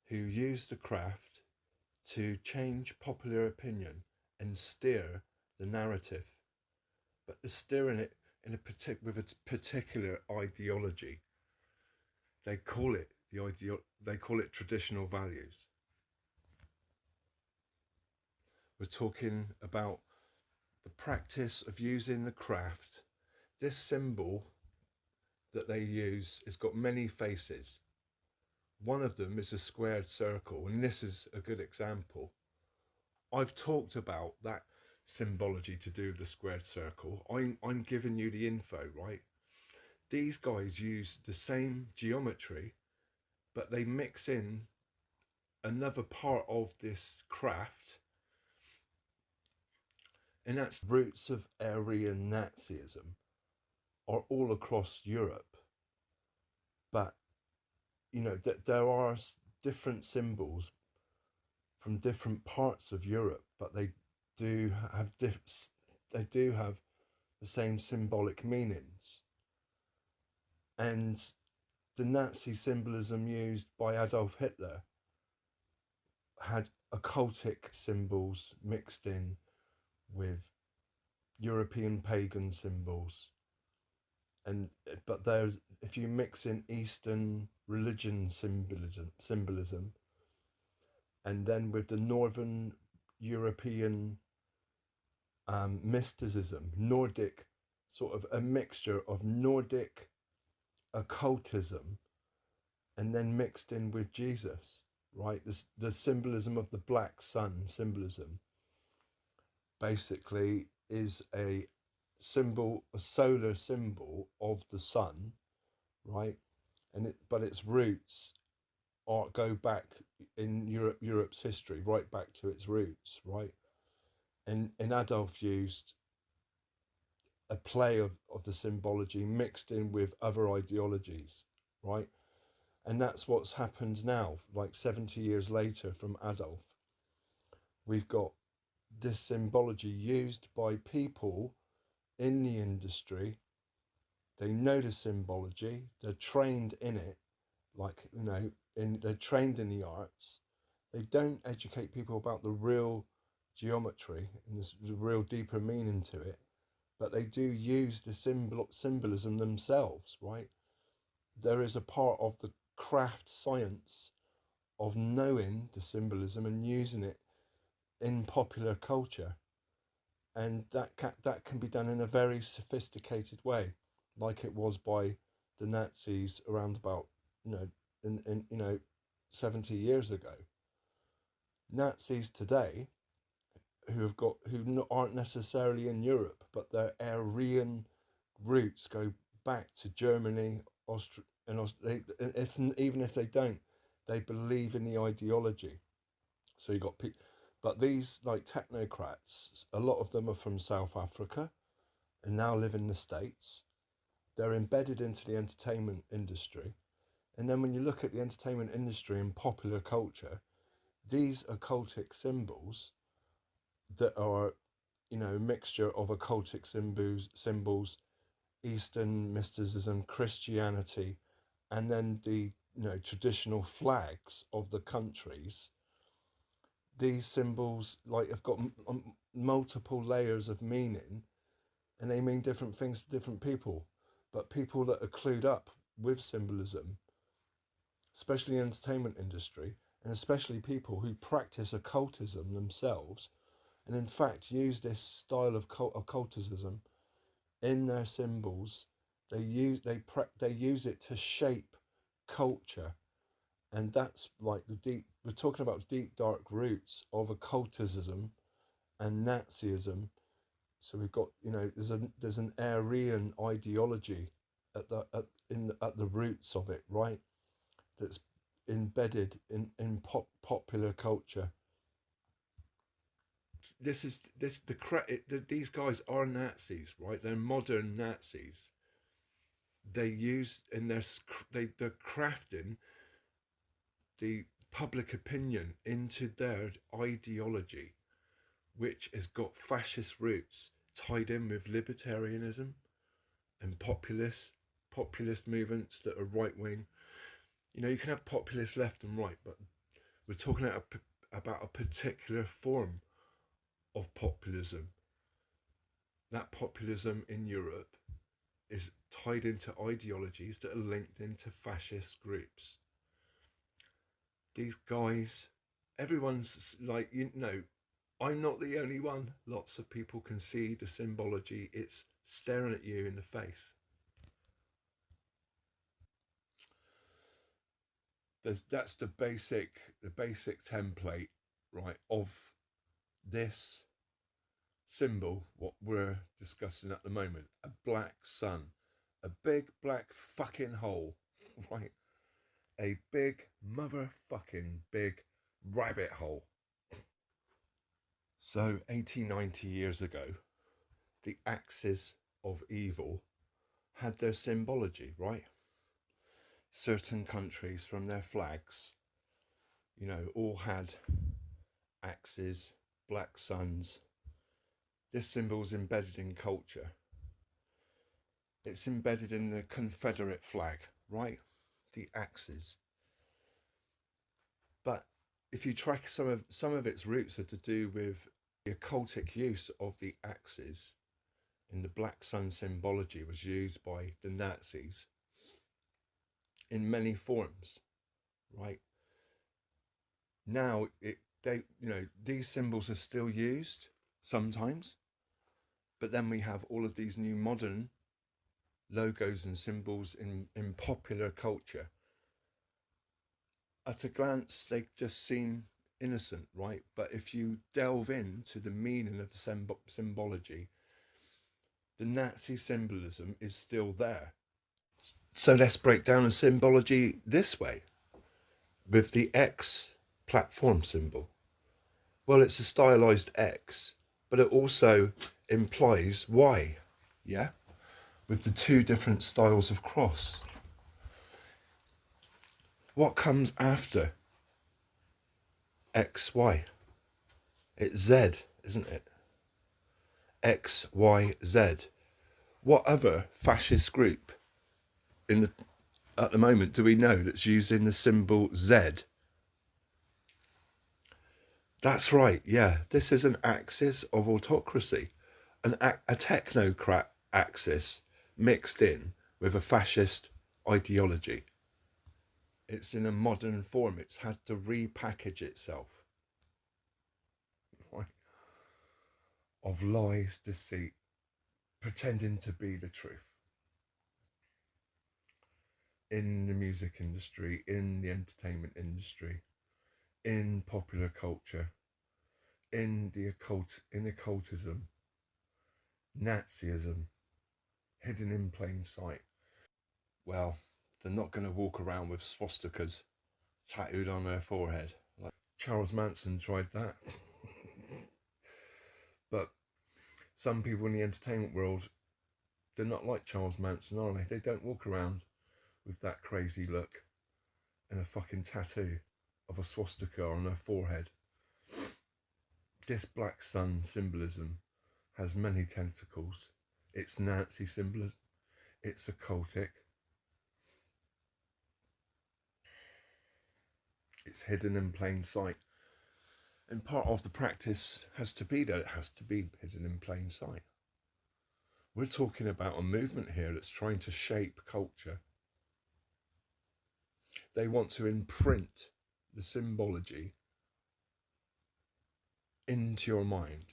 who use the craft to change popular opinion and steer the narrative, but they're steering it in with a particular ideology. They call it They call it traditional values. We're talking about the practice of using the craft. This symbol that they use has got many faces. One of them is a squared circle, and this is a good example. I've talked about that symbology to do with the squared circle. I'm giving you the info, right? These guys use the same geometry, but they mix in another part of this craft, and that's the roots of Aryan Nazism are all across Europe. But you know that there are different symbols from different parts of Europe, but they do have they do have the same symbolic meanings. And the Nazi symbolism used by Adolf Hitler had occultic symbols mixed in with European pagan symbols. And but there's, if you mix in Eastern religion symbolism, and then with the Northern European mysticism, Nordic, sort of a mixture of Nordic occultism, and then mixed in with Jesus, right? The symbolism of the black sun symbolism basically is a symbol, a solar symbol of the sun, right? But its roots go back in Europe's history, right back to its roots, right? And Adolf used a play of the symbology mixed in with other ideologies, right? And that's what's happened now, like 70 years later from Adolf. We've got this symbology used by people in the industry. They know the symbology, they're trained in it, like, they're trained in the arts. They don't educate people about the real geometry and the real deeper meaning to it, but they do use the symbolism themselves, right? There is a part of the craft science of knowing the symbolism and using it in popular culture, and that can be done in a very sophisticated way, like it was by the Nazis around about, in 70 years ago. Nazis today, who aren't necessarily in Europe, but their Aryan roots go back to Germany, Austria, and even if they don't, they believe in the ideology. So you got people, but these like technocrats, a lot of them are from South Africa, and now live in the States. They're embedded into the entertainment industry, and then when you look at the entertainment industry and popular culture, these occultic symbols that are, a mixture of occultic symbols, Eastern mysticism, Christianity, and then the traditional flags of the countries. These symbols like have got multiple layers of meaning, and they mean different things to different people. But people that are clued up with symbolism, especially in the entertainment industry, and especially people who practice occultism themselves, and in fact use this style of occultism in their symbols, they use it to shape culture. And that's like we're talking about deep dark roots of occultism and Nazism. So we've got, there's an Aryan ideology at the roots of it, right? That's embedded in popular culture. These guys are Nazis, right? They're modern Nazis. They use in they're crafting the public opinion into their ideology, which has got fascist roots tied in with libertarianism and populist movements that are right wing. You can have populist left and right, but we're talking about a particular form of populism. That populism in Europe is tied into ideologies that are linked into fascist groups. These guys, everyone's like, I'm not the only one. Lots of people can see the symbology. It's staring at you in the face. That's the basic template, right, of this symbol, what we're discussing at the moment. A black sun, a big black fucking hole, right? A big motherfucking big rabbit hole. So 80, 90 years ago, the axis of evil had their symbology, right? Certain countries from their flags, all had axes, black suns, This symbol is embedded in culture. It's embedded in the Confederate flag, right? The axes. But if you track some of its roots are to do with the occultic use of the axes in the black sun symbology was used by the Nazis in many forms, right? Now these symbols are still used sometimes, but then we have all of these new modern logos and symbols in popular culture. At a glance, they just seem innocent, right? But if you delve into the meaning of the symbology, the Nazi symbolism is still there. So let's break down the symbology this way with the X platform symbol. Well, it's a stylized X, but it also implies Y, yeah? With the two different styles of cross. What comes after XY? It's Z, isn't it? X, Y, Z. What other fascist group at the moment do we know that's using the symbol Z? That's right, yeah. This is an axis of autocracy, a technocrat axis mixed in with a fascist ideology. It's in a modern form. It's had to repackage itself. Right? Of lies, deceit, pretending to be the truth. In the music industry, in the entertainment industry, in popular culture, in occultism, Nazism, hidden in plain sight. Well, they're not going to walk around with swastikas tattooed on their forehead. Like Charles Manson tried that. But some people in the entertainment world, they're not like Charles Manson, are they? They don't walk around with that crazy look and a fucking tattoo of a swastika on their forehead. This black sun symbolism has many tentacles. It's Nazi symbolism. It's occultic. It's hidden in plain sight. And part of the practice has to be that it has to be hidden in plain sight. We're talking about a movement here that's trying to shape culture. They want to imprint the symbology into your mind.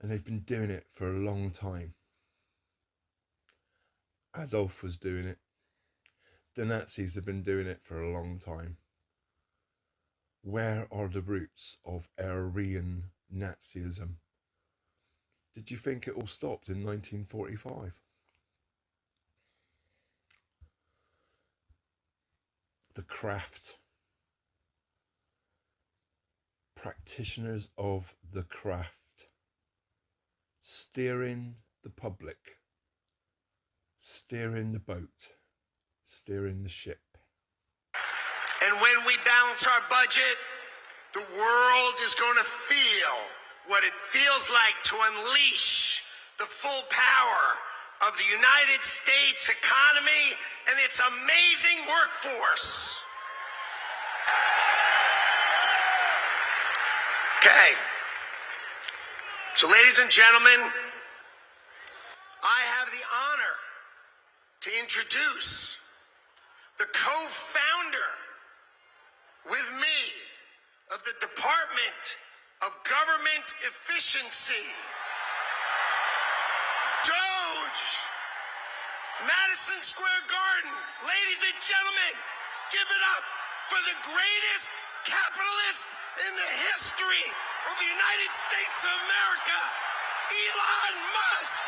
And they've been doing it for a long time. Adolf was doing it. The Nazis have been doing it for a long time. Where are the roots of Aryan Nazism? Did you think it all stopped in 1945? The craft. Practitioners of the craft. Steering the public. Steering the boat. Steering the ship. And when we balance our budget, the world is going to feel what it feels like to unleash the full power of the United States economy and its amazing workforce. Okay. So, ladies and gentlemen, I have the honor to introduce the co-founder with me of the Department of Government Efficiency, Doge, Madison Square Garden. Ladies and gentlemen, give it up for the greatest capitalist in the history of the United States of America, Elon Musk.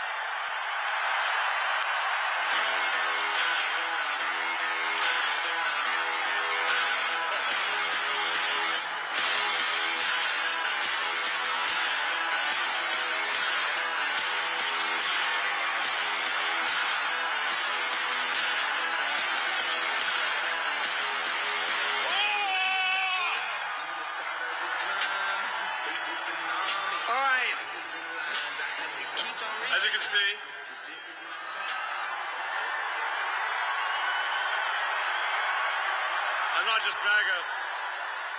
I'm not just MAGA.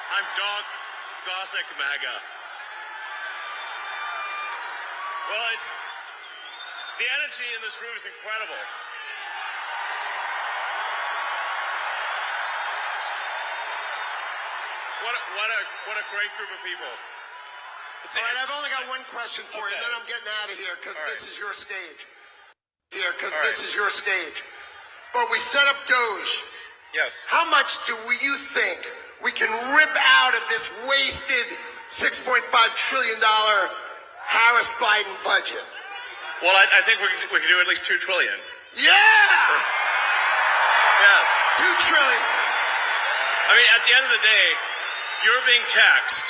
I'm dark, gothic MAGA. Well, the energy in this room is incredible. What a great group of people. All right, I've only got one question for you, and then I'm getting out of here because this is your stage. This is your stage. But we set up Doge. Yes. How much do you think we can rip out of this wasted $6.5 trillion Harris-Biden budget? Well, I think we can do at least $2 trillion. Yeah! Yes. $2 trillion. I mean, at the end of the day, you're being taxed.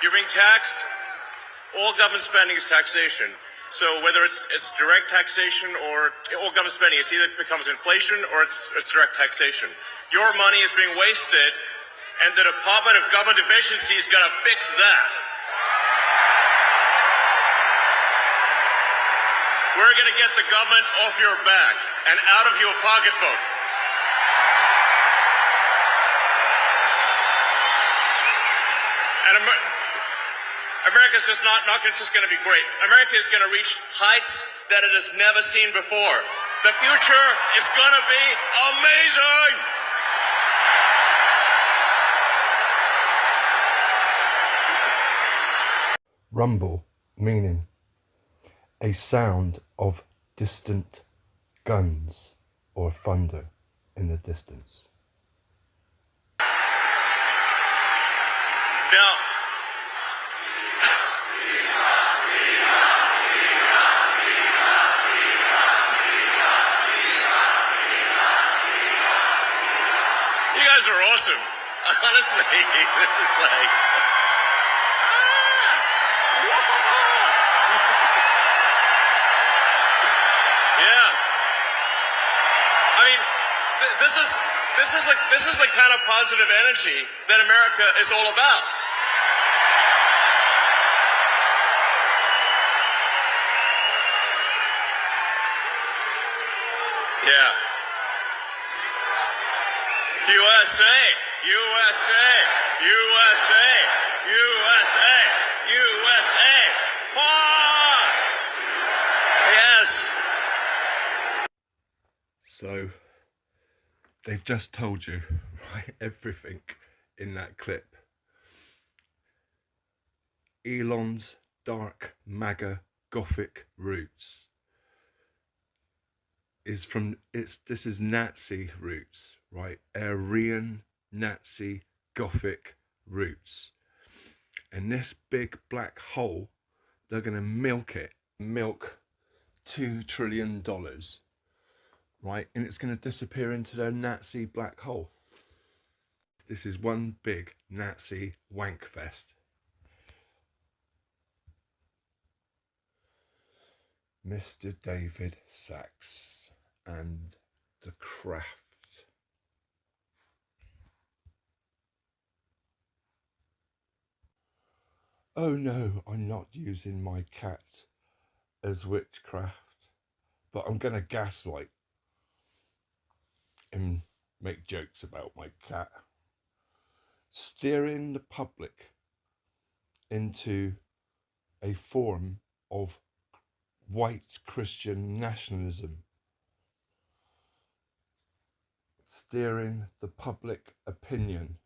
You're being taxed. All government spending is taxation. So whether it's direct taxation or all government spending, it either becomes inflation or it's direct taxation. Your money is being wasted, and the Department of Government Efficiency is going to fix that. We're going to get the government off your back and out of your pocketbook. And America's just not just going to be great. America is going to reach heights that it has never seen before. The future is going to be amazing. Rumble, meaning a sound of distant guns or thunder in the distance. Now, you guys are awesome. Honestly, this is like... Yeah. I mean, this is the kind of positive energy that America is all about. Yeah. USA, USA, USA, USA, USA. Ah! Yes. So they've just told you, right, everything in that clip. Elon's dark MAGA Gothic roots this is Nazi roots, right? Aryan Nazi Gothic roots. And this big black hole, they're gonna milk $2 trillion, right? And it's gonna disappear into their Nazi black hole. This is one big Nazi wank fest. Mr. David Sachs and the craft. Oh no, I'm not using my cat as witchcraft, but I'm gonna gaslight and make jokes about my cat. Steering the public into a form of white Christian nationalism. Steering the public opinion.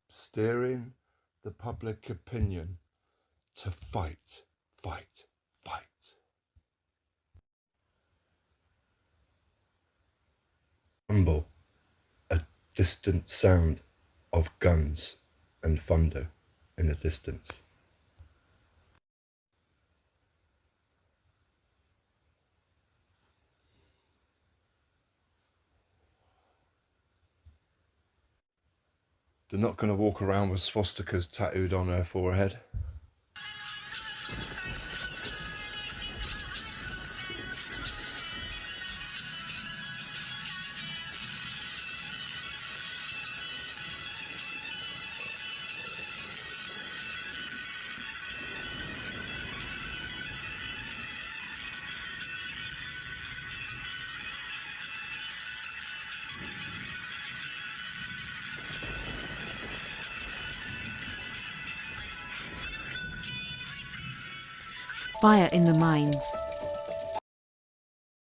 Steering the public opinion to fight, fight, fight. Rumble, a distant sound of guns and thunder in the distance. They're not going to walk around with swastikas tattooed on their forehead. fire in the minds.